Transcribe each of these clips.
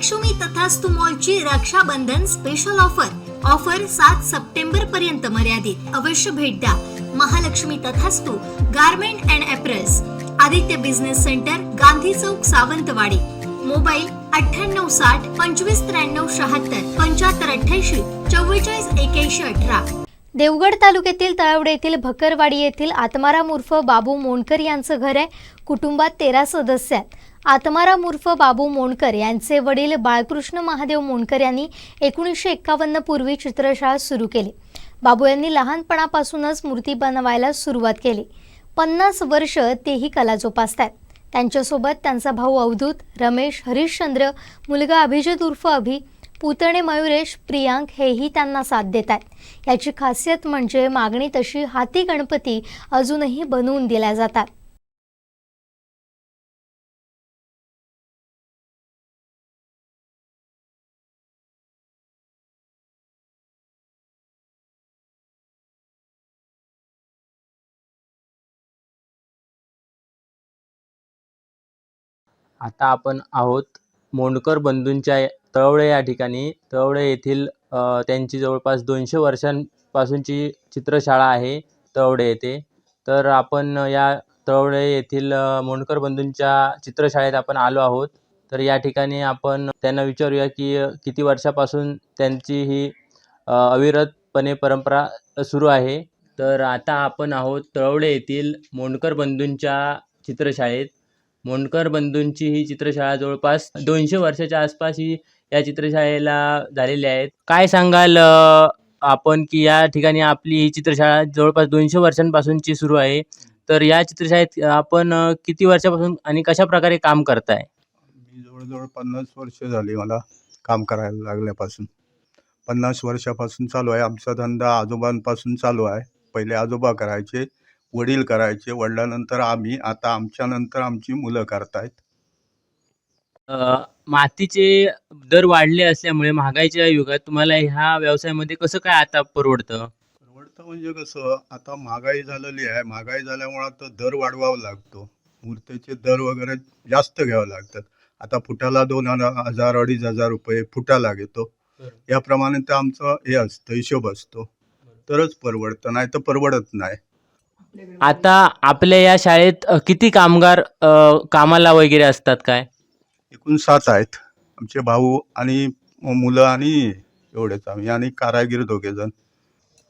महालक्ष्मी तथास्तु मॉलची Rakshabandhan special offer 7 September पर्यंत मर्यादित. अवश्य भेट द्या. Mahalakshmi Tathastu garment and apparels, Aditya business centre, Gandhi Chowk, Sawantwadi. Mobile 9860 2593 76 75 88 44 81 18. Devgad तालुक्यातील तळवडे येथील भकरवाडी येथील आत्माराम उर्फ बाबू मोंडकर यांचं घर आहे. कुटुंबात 13 सदस्य आहेत. आत्माराम उर्फ बाबू मोंडकर यांचे वडील बाळकृष्ण महादेव मोंडकर यांनी 1951 पूर्वी चित्रशाळा सुरू केली. बाबू यांनी लहानपणापासूनच मूर्ती बनवायला सुरुवात केली. 50 वर्ष तेही कला जोपासतात. त्यांच्यासोबत त्यांचा भाऊ अवधूत, रमेश, हरिश्चंद्र, मुलगा अभिजित उर्फ अभि, पुतणे मयुरेश, प्रियांक हेही त्यांना साथ देत आहेत. याची खासियत म्हणजे मागणी तशी हाती गणपती अजूनही बनवून दिल्या जातात. आता आपण आहोत मोंडकर बंधूंच्या तळवडे या ठिकाणी. तळवडे येथील त्यांची जवळपास 200 वर्षांपासूनची चित्रशाळा आहे तळवडे येथे. तर आपण या तळवडे येथील मोंडकर बंधूंच्या चित्रशाळेत आपण आलो आहोत. तर या ठिकाणी आपण त्यांना विचारूया की किती वर्षापासून त्यांची ही अविरतपणे परंपरा सुरू आहे. तर आता आपण आहोत तळवडे येथील मोंडकर बंधूंच्या चित्रशाळेत. मोंडकर बंधूंची ही चित्रशाळा जवळपास 200 वर्षाच्या आसपास ही या चित्रशाळेला झालेली आहेत. काय सांगाल आपण की या ठिकाणी आपली ही चित्रशाळा जवळपास 200 वर्षांपासूनची सुरू आहे. तर या चित्रशाळेत आपण किती वर्षापासून आणि कशा प्रकारे काम करताय? मी जवळजवळ 50 वर्ष झाली मला काम करायला लागल्यापासून. 50 वर्षापासून चालू आहे. आमचा धंदा आजोबांपासून चालू आहे. पहिले आजोबा करायचे, वडील करायचे, वडिलांनंतर आम्ही, आता आमच्यानंतर आमची मुलं करतायत. मातीचे दर वाढले असल्यामुळे महागाईच्या युगात तुम्हाला ह्या व्यवसायामध्ये कसं काय आता परवडतं? परवडतं म्हणजे कसं, आता महागाई झालेली आहे. महागाई झाल्यामुळं तर दर वाढवावा लागतो. मूर्तीचे दर वगैरे जास्त घ्यावं लागतात. आता फुटाला 2,000 2,500 रुपये फुटाला घेतो. याप्रमाणे तर आमचं हे असतं, हिशोब असतो. तरच परवडतं, नाही तर परवडत नाही. आता आपल्या या शाळेत किती कामगार कामाला वगैरे असतात काय? एकूण 7 आहेत. आमचे भाऊ आणि मुलं आणि एवढेच आम्ही, आणि कारागीर 2 जण.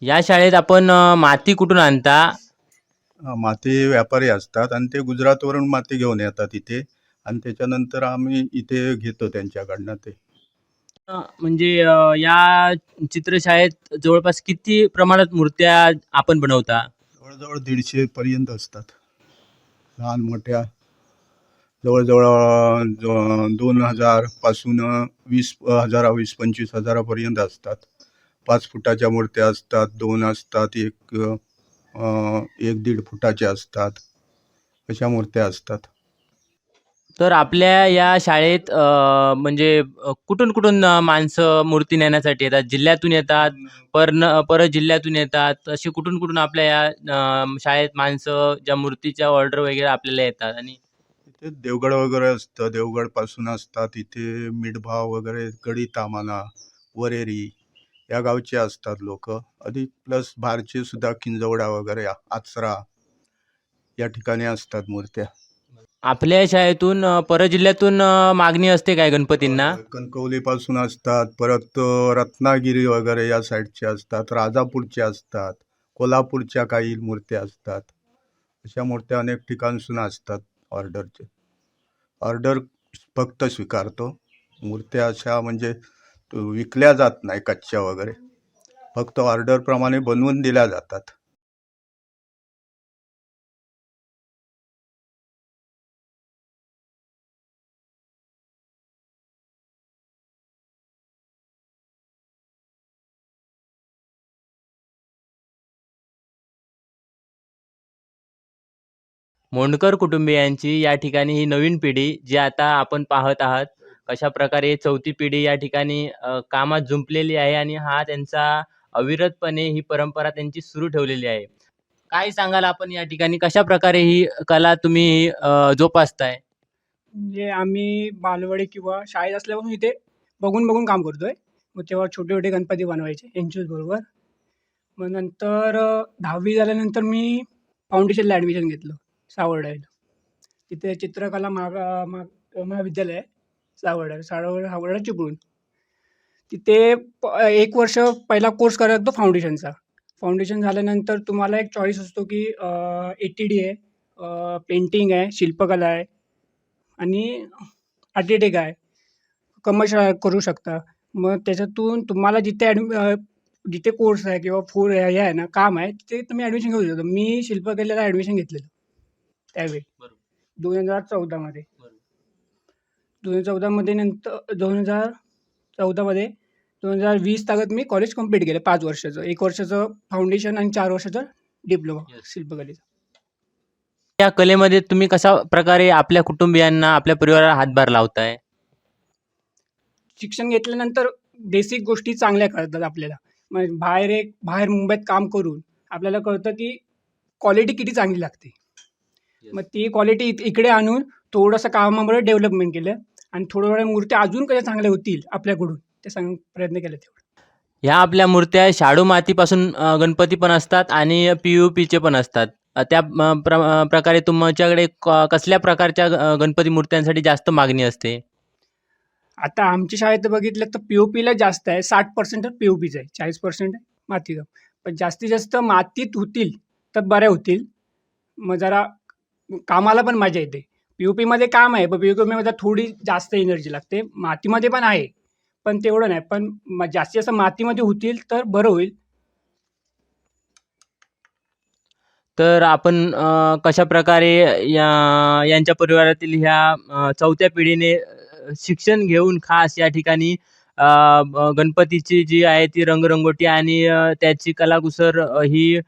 या शाळेत आपण माती कुठून आणता? माती व्यापारी असतात आणि ते गुजरातवरून माती घेऊन येतात इथे, आणि त्याच्यानंतर आम्ही इथे घेतो त्यांच्याकडनं ते. म्हणजे या चित्रशाळेत जवळपास किती प्रमाणात मूर्त्या आपण बनवता? जवळजवळ 150 पर्यंत असतात. लहान मोठ्या जवळजवळ 2,000 पासून 20,000 20-25,000 पर्यंत असतात. 5 फुटाच्या मूर्त्या असतात, 2 असतात, 1-1.5 फुटाच्या असतात. अशा मूर्त्या असतात. तर आपल्या या शाळेत म्हणजे कुठून कुठून माणसं मूर्ती नेण्यासाठी येतात? जिल्ह्यातून येतात, परत जिल्ह्यातून येतात, अशी कुठून कुठून आपल्या या शाळेत माणसं ज्या मूर्तीच्या ऑर्डर वगैरे आपल्याला येतात? आणि इथे देवगड वगैरे असतं, देवगडपासून असतात. इथे मिठभाव वगैरे, गडी तामाना, वरेरी या गावचे असतात लोक. अधिक प्लस बाहेरचे सुद्धा, किंजवडा वगैरे, आचरा या ठिकाणी असतात मूर्त्या. आपल्या शाळेतून परजिल्ह्यातून मागणी असते काय गणपतींना? कणकवलीपासून असतात, परत रत्नागिरी वगैरे या साईडचे असतात, राजापूरचे असतात, कोल्हापूरच्या काही मूर्त्या असतात. अशा मूर्त्या अनेक ठिकाणसून असतात. ऑर्डर फक्त स्वीकारतो. मूर्त्या अशा म्हणजे विकल्या जात नाही कच्च्या वगैरे, फक्त ऑर्डरप्रमाणे बनवून दिल्या जातात. मोंडकर कुटुंबियांची या ठिकाणी ही नवीन पिढी जी आता आपण पाहत आहात, कशा प्रकारे चौथी पिढी या ठिकाणी कामात जुंपलेली आहे आणि हा त्यांचा अविरतपणे ही परंपरा त्यांची सुरू ठेवलेली आहे. काय सांगाल आपण या ठिकाणी कशा प्रकारे ही कला तुम्ही जोपासताय? म्हणजे आम्ही बालवाडी किंवा शाळेत असल्यापासून इथे बघून बघून काम करतोय. मग तेव्हा छोटे छोटे गणपती बनवायचे यांच्याच बरोबर. मग नंतर 10वी झाल्यानंतर मी फाउंडेशनला ॲडमिशन घेतलं सावर्ड्याला. तिथे चित्रकला महाविद्यालय आहे सावर्डा चिपळूण. तिथे 1 वर्ष पहिला कोर्स करायला लागतो फाउंडेशनचा. फाउंडेशन झाल्यानंतर तुम्हाला एक चॉईस असतो की ATD आहे, पेंटिंग आहे, शिल्पकला आहे आणि आर्किटेक्ट आहे. कमर्शियल करू शकता. मग त्याच्यातून तुम्हाला जिथे कोर्स आहे किंवा हे आहे ना, काम आहे, तिथे तुम्ही ॲडमिशन घेऊ शकता. मी शिल्पकलेला ॲडमिशन घेतलेलं त्यावेळी बरोबर. 2014 मध्ये. बरोबर. 2014 मध्ये नंतर 2014 मध्ये 2020 तागत मी कॉलेज कंप्लीट केलं 5 वर्षाचं. 1 वर्षाचं फाउंडेशन आणि 4 वर्षाचं डिप्लोमा Yes. शिल्पकलेचा. या कलेमध्ये तुम्ही कशा प्रकारे आपल्या कुटुंबियांना, आपल्या परिवाराला हातभार लावताय? शिक्षण घेतल्यानंतर बेसिक गोष्टी चांगल्या कळतात आपल्याला. मग बाहेर मुंबईत काम करून आपल्याला कळतं की क्वालिटी किती चांगली लागते. मग ती क्वालिटी इकडे आणून थोडंसं कामामुळे डेव्हलपमेंट केलं आणि थोड्या मूर्त्या अजून कशा चांगल्या होतील आपल्याकडून ते प्रयत्न केले तेवढं. ह्या आपल्या मूर्त्या शाडू मातीपासून गणपती पण असतात आणि POPचे पण असतात. त्या प्रकारे तुमच्याकडे कसल्या प्रकारच्या गणपती मूर्त्यांसाठी जास्त मागणी असते? आता आमच्या शाळेत बघितलं तर POPला जास्त आहे. 60% तर POPचं आहे, 40% आहे मातीचं. पण जास्तीत जास्त मातीत होतील तर बऱ्या होतील. मग जरा कामाला पण मजा येते. POPमध्ये काम आहे, पण POPमध्ये थोडी जास्त एनर्जी लागते. मातीमध्ये पण आहे, पण तेवढं नाही. पण जास्तीत जास्त मातीमध्ये होतील तर बरं होईल. तर आपण कशाप्रकारे यांच्या परिवारातील ह्या चौथ्या पिढीने शिक्षण घेऊन खास या ठिकाणी गणपतीची जी आहे ती रंगरंगोटी आणि त्याची कलाकुसर ही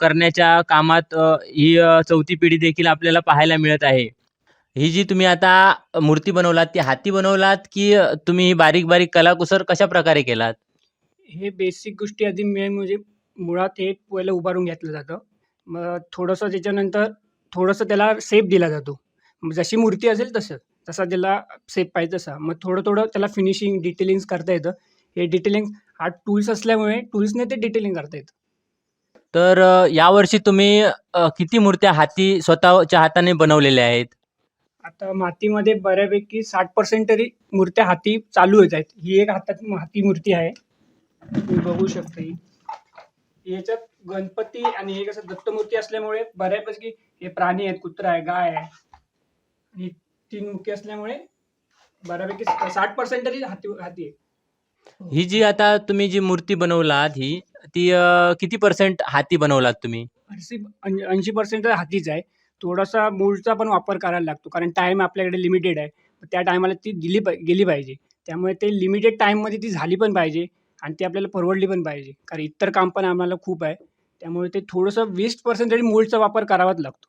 करण्याच्या कामात ही चौथी पिढी देखील आपल्याला पाहायला मिळत आहे. ही जी तुम्ही आता मूर्ती बनवलात ती हाती बनवलात की तुम्ही ही बारीक बारीक कलाकुसर कशा प्रकारे केलात? हे बेसिक गोष्टी आधी मेन म्हणजे मुळात हे पहिलं उभारून घेतलं जातं. मग थोडंसं त्याच्यानंतर थोडंसं त्याला शेप दिला जातो. मग जशी मूर्ती असेल तसा त्याला शेप पाहिजे तसा. मग थोडं त्याला फिनिशिंग, डिटेलिंग्स करता येतं. हे डिटेलिंग हा टूल्स असल्यामुळे टूल्सने ते डिटेलिंग करता येतं. तर यावर्षी तुम्ही किती मूर्त्या स्वतःच्या हाताने बनवलेल्या आहेत? आता मातीमध्ये बऱ्यापैकी 60% तरी मूर्त्या हाती चालू येत आहेत. ही एक हाती मूर्ती आहे. तुम्ही बघू शकता ही. याच्यात गणपती आणि हे कसं दत्तमूर्ती असल्यामुळे बऱ्यापैकी हे प्राणी आहेत, कुत्रा आहे, गाय आहे. ही 3 मुख्य असल्यामुळे बऱ्यापैकी 60% तरी हाती आहे. ही जी आता तुम्ही जी मूर्ती बनवलात ती किती % हाती बनवलात तुम्ही? 80% हातीच आहे. थोडासा मूळचा पण वापर करायला लागतो कारण टाईम आपल्याकडे लिमिटेड आहे. त्या टायमाला ती गेली पाहिजे. त्यामुळे ते लिमिटेड टाईममध्ये ती झाली पण पाहिजे आणि ती आपल्याला परवडली पण पाहिजे. कारण इतर काम पण आम्हाला खूप आहे. त्यामुळे ते थोडंसं 20% तरी मूळचा वापर करावाच लागतो.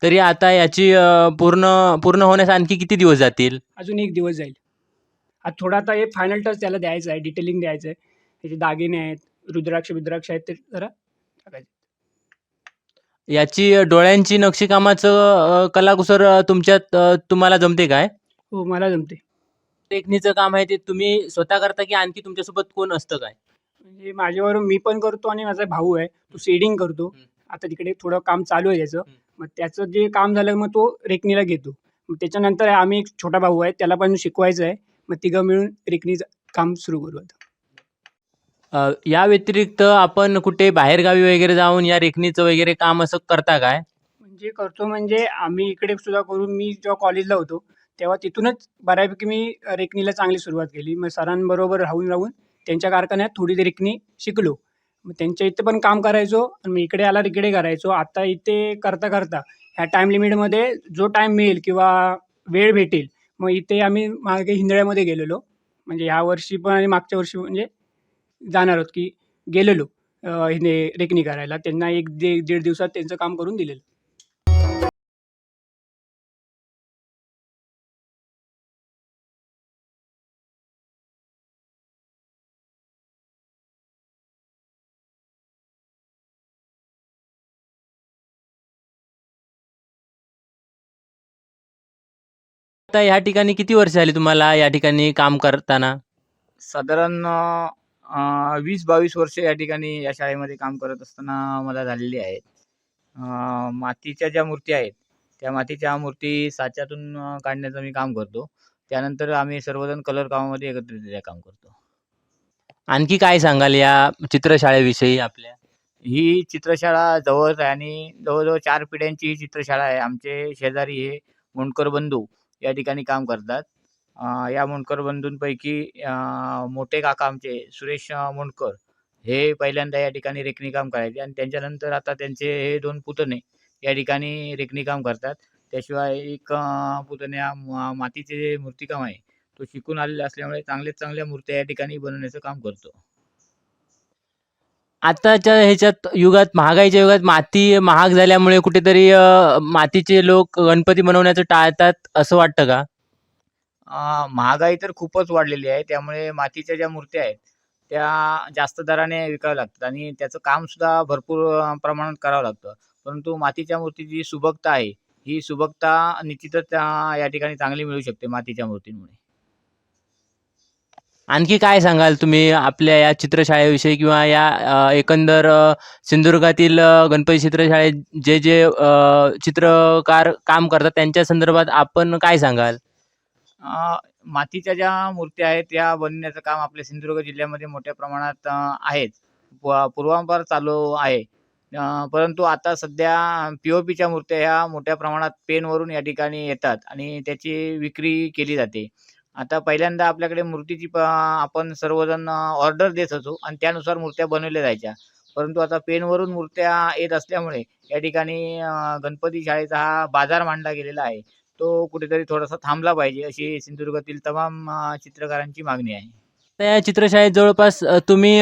तरी आता याची पूर्ण होण्यास आणखी किती दिवस जातील? अजून 1 दिवस जाईल. आता हे फायनल टच त्याला द्यायचं आहे, डिटेलिंग द्यायचं आहे. त्याचे दागिने आहेत, रुद्राक्ष आहेत ते जरा टाकायचे. याची डोळ्यांची नक्षीकामाचं कलाकुसर तुम्हाला जमते काय? हो, मला जमते. लेखणीचं काम आहे ते तुम्ही स्वतः करता की आणखी तुमच्यासोबत कोण असतं काय? म्हणजे माझ्याबरोबर मी पण करतो आणि माझा भाऊ आहे. तो शेडिंग करतो. आता तिकडे थोडं काम चालू आहे त्याचं. मग त्याचं जे काम झालं मग तो रेखणीला घेतो. मग त्याच्यानंतर आम्ही एक छोटा भाऊ आहे, त्याला पण शिकवायचं आहे. मग तिघं मिळून रेखणीचं काम सुरू करू आता. या व्यतिरिक्त आपण कुठे बाहेरगावी वगैरे जाऊन या रेखणीचं वगैरे काम असं करता काय? म्हणजे आम्ही इकडे सुद्धा करून मी जेव्हा कॉलेजला होतो, तेव्हा तिथूनच बऱ्यापैकी मी रेखणीला चांगली सुरुवात केली. मग सरांबरोबर राहून त्यांच्या कारखान्यात थोडी रेखणी शिकलो. मग त्यांच्या इथे पण काम करायचो आणि मी इकडे आल्यावर इकडे करायचो. आता इथे करता ह्या टाईम लिमिटमध्ये जो टाईम मिळेल किंवा वेळ भेटेल, मग इथे आम्ही मागे हिंदळ्यामध्ये गेलेलो. म्हणजे ह्या वर्षी पण आणि मागच्या वर्षी म्हणजे जाणार आहोत की गेलेलो रेखणी करायला. त्यांना 1-1.5 दिवसात त्यांचं काम करून दिलेलं. आता ह्या ठिकाणी किती वर्ष झाली तुम्हाला या ठिकाणी काम करताना? साधारण 20-22 वर्ष या ठिकाणी या शाळेमध्ये काम करत असताना मला झालेली आहेत. मातीच्या ज्या मूर्ती आहेत, त्या मातीच्या मूर्ती साच्यातून काढण्याचं मी काम करतो. त्यानंतर आम्ही सर्वजण कलर कामामध्ये एकत्रितरित्या काम करतो. आणखी काय सांगाल या चित्रशाळेविषयी आपल्या? ही चित्रशाळा जवळच आहे आणि जवळ-जवळ 4 पिढ्यांची ही चित्रशाळा आहे. आमचे शेजारी हे मोंडकर बंधू या ठिकाणी काम करतात. या मोंडकर बंधूंपैकी मोठे काका आमचे सुरेश मोंडकर हे पहिल्यांदा या ठिकाणी रेखणी काम करायचे आणि त्यांच्यानंतर आता त्यांचे हे 2 पुतणे या ठिकाणी रेखणी काम करतात. त्याशिवाय एक पुतण्या मातीचे जे मूर्तिकाम आहे, तो शिकून आलेला असल्यामुळे चांगल्या मूर्त्या या ठिकाणी बनवण्याचं काम करतो. आताच्या ह्याच्यात महागाईच्या युगात माती महाग झाल्यामुळे कुठेतरी मातीचे लोक गणपती बनवण्याचं टाळतात असं वाटतं का? महागाई तर खूपच वाढलेली आहे. त्यामुळे मातीच्या ज्या मूर्त्या आहेत, त्या जास्त दराने विकाव्या लागतात आणि त्याचं कामसुद्धा भरपूर प्रमाणात करावं लागतं. परंतु मातीच्या मूर्तीची जी सुबकता आहे, ही सुबकता निश्चितच या ठिकाणी चांगली मिळू शकते मातीच्या मूर्तींमुळे. आणखी काय सांगाल तुम्ही आपल्या या चित्रशाळेविषयी किंवा या एकंदर सिंधुदुर्गातील गणपती चित्रशाळेत जे चित्रकार काम करतात त्यांच्या संदर्भात आपण काय सांगाल? मातीच्या ज्या मूर्त्या आहेत, त्या बनवण्याचं काम आपल्या सिंधुदुर्ग जिल्ह्यामध्ये मोठ्या प्रमाणात आहेच. पूर्वापार चालू आहे. परंतु आता सध्या पी-ओ-पीच्या मूर्त्या ह्या मोठ्या प्रमाणात पेनवरून या ठिकाणी येतात आणि त्याची विक्री केली जाते. आता पहिल्यांदा आपल्याकडे मूर्तीची आपण सर्वजण ऑर्डर देत होतो आणि त्यानुसार मूर्त्या बनवल्या जायच्या. परंतु आता पेनवरून मूर्त्या येत असल्यामुळे या ठिकाणी गणपती शाळेचा हा बाजार मांडला गेलेला आहे. तो कुठेतरी थोडासा थांबला पाहिजे, अशी सिंधुदुर्गातील तमाम चित्रकारांची मागणी आहे. तर या चित्रशाळेत जवळपास तुम्ही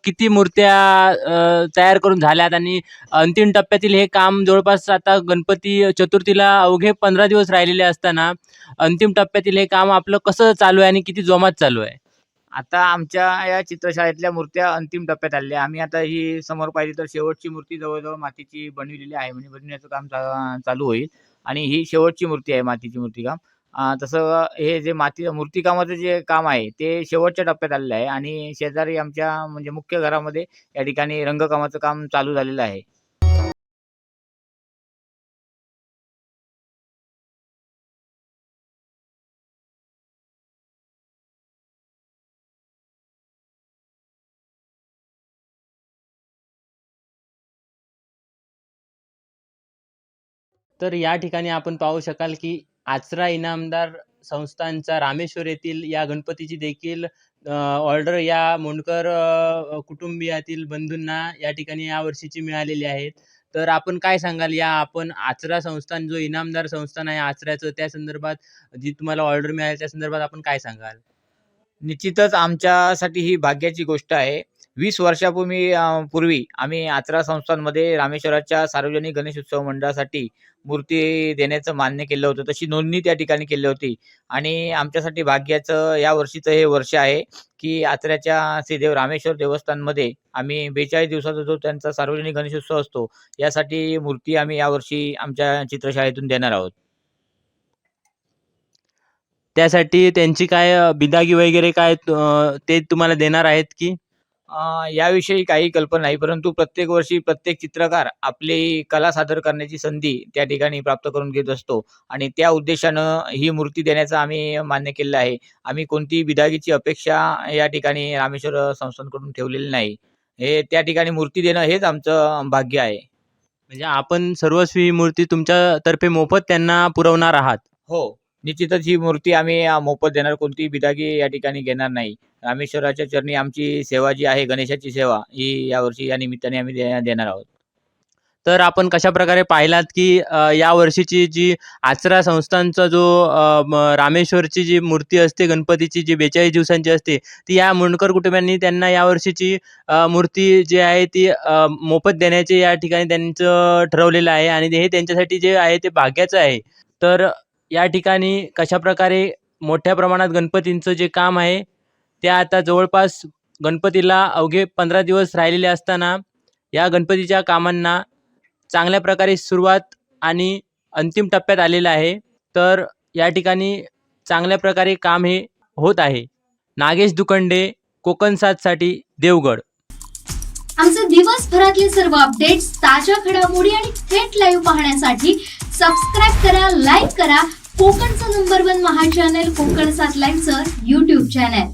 किती मूर्त्या तयार करून झाल्यात आणि अंतिम टप्प्यातील हे काम जवळपास आता गणपती चतुर्थीला अवघे 15 दिवस राहिलेले असताना अंतिम टप्प्यातील हे काम आपलं कसं चालू आहे आणि किती जोमात चालू आहे? आता आमच्या या चित्रशाळेतल्या मूर्त्या अंतिम टप्प्यात आलेल्या आहे. आम्ही आता ही समोर पाहिली तर शेवटची मूर्ती जवळ-जवळ मातीची बनविलेली आहे. म्हणजे बनविण्याचं काम चालू होईल आणि ही शेवटची मूर्ती आहे मातीची मूर्तिकाम. तसं हे जे मूर्तिकामाचं जे काम आहे ते शेवटच्या टप्प्यात आलेलं आहे आणि शेजारी आमच्या म्हणजे मुख्य घरामध्ये या ठिकाणी रंगकामाचं काम चालू झालेलं आहे. तर या ठिकाणी आपण पाहू शकाल की आचरा इनामदार संस्थांचा रामेश्वर येथील या गणपतीची देखील ऑर्डर या मोंडकर कुटुंबियातील बंधूंना या ठिकाणी या वर्षीची मिळालेली आहेत. तर आपण काय सांगाल या आपण आचरा संस्थान जो इनामदार संस्थान आहे आचऱ्याचं त्या संदर्भात जी तुम्हाला ऑर्डर मिळाली त्या संदर्भात आपण काय सांगाल? निश्चितच आमच्यासाठी ही भाग्याची गोष्ट आहे. 20 पूर्वी आम्ही आचरा संस्थानमध्ये रामेश्वराच्या सार्वजनिक गणेश उत्सव मंडळासाठी मूर्ती देण्याचं मान्य केलं होतं. तशी नोंदणी त्या ठिकाणी केली होती आणि आमच्यासाठी भाग्याचं या वर्षीचं हे वर्ष आहे, की आचऱ्याच्या श्रीदेव रामेश्वर देवस्थानमध्ये आम्ही 42 दिवसाचा जो त्यांचा सार्वजनिक गणेशोत्सव असतो, यासाठी मूर्ती आम्ही यावर्षी आमच्या चित्रशाळेतून देणार आहोत. त्यासाठी त्यांची काय बिदागी वगैरे काय ते तुम्हाला देणार आहेत की? याविषयी काही कल्पना नाही. परंतु प्रत्येक वर्षी प्रत्येक चित्रकार आपली कला सादर करण्याची संधी त्या ठिकाणी प्राप्त करून घेत असतो आणि त्या उद्देशानं ही मूर्ती देण्याचं आम्ही मान्य केलेलं आहे. आम्ही कोणतीही बिदागीची अपेक्षा या ठिकाणी रामेश्वर संस्थानकडून ठेवलेली नाही. हे त्या ठिकाणी मूर्ती देणं हेच आमचं भाग्य आहे. म्हणजे आपण सर्वस्वी ही मूर्ती तुमच्यातर्फे मोफत त्यांना पुरवणार आहात. हो, निश्चितच ही मूर्ती आम्ही मोफत देणार. कोणतीही बिदागी या ठिकाणी घेणार नाही. रामेश्वराच्या चरणी आमची सेवा जी आहे, गणेशाची सेवा, ही यावर्षी या निमित्ताने आम्ही देणार आहोत. तर आपण कशाप्रकारे पाहिलात की या वर्षीची जी आचरा संस्थानचा जो रामेश्वरची जी मूर्ती असते गणपतीची जी 42 दिवसांची असते ती या मोंडकर कुटुंबियांनी त्यांना यावर्षीची मूर्ती जी आहे ती मोफत देण्याचे या ठिकाणी त्यांचं ठरवलेलं आहे आणि हे त्यांच्यासाठी जे आहे ते भाग्याचं आहे. तर या ठिकाणी कशाप्रकारे मोठ्या प्रमाणात गणपतींचं जे काम आहे ते आता जवळपास गणपतीला अवघे 15 दिवस राहिलेले असताना या गणपतीच्या कामांना चांगल्या प्रकारे सुरुवात आणि अंतिम टप्प्यात आलेलं आहे. तर या ठिकाणी चांगल्या प्रकारे काम हे होत आहे. नागेश दुखंडे, कोकण 7साठी देवगड. आमचे दिवसभरातले सर्व अपडेट्स, ताज्या घडामोडी आणि थेट लाईव्ह पाहण्यासाठी सबस्क्राईब करा, लाईक करा कोकणचं नंबर 1 महा चॅनल कोकण 7 लाईव्हचं YouTube चॅनल.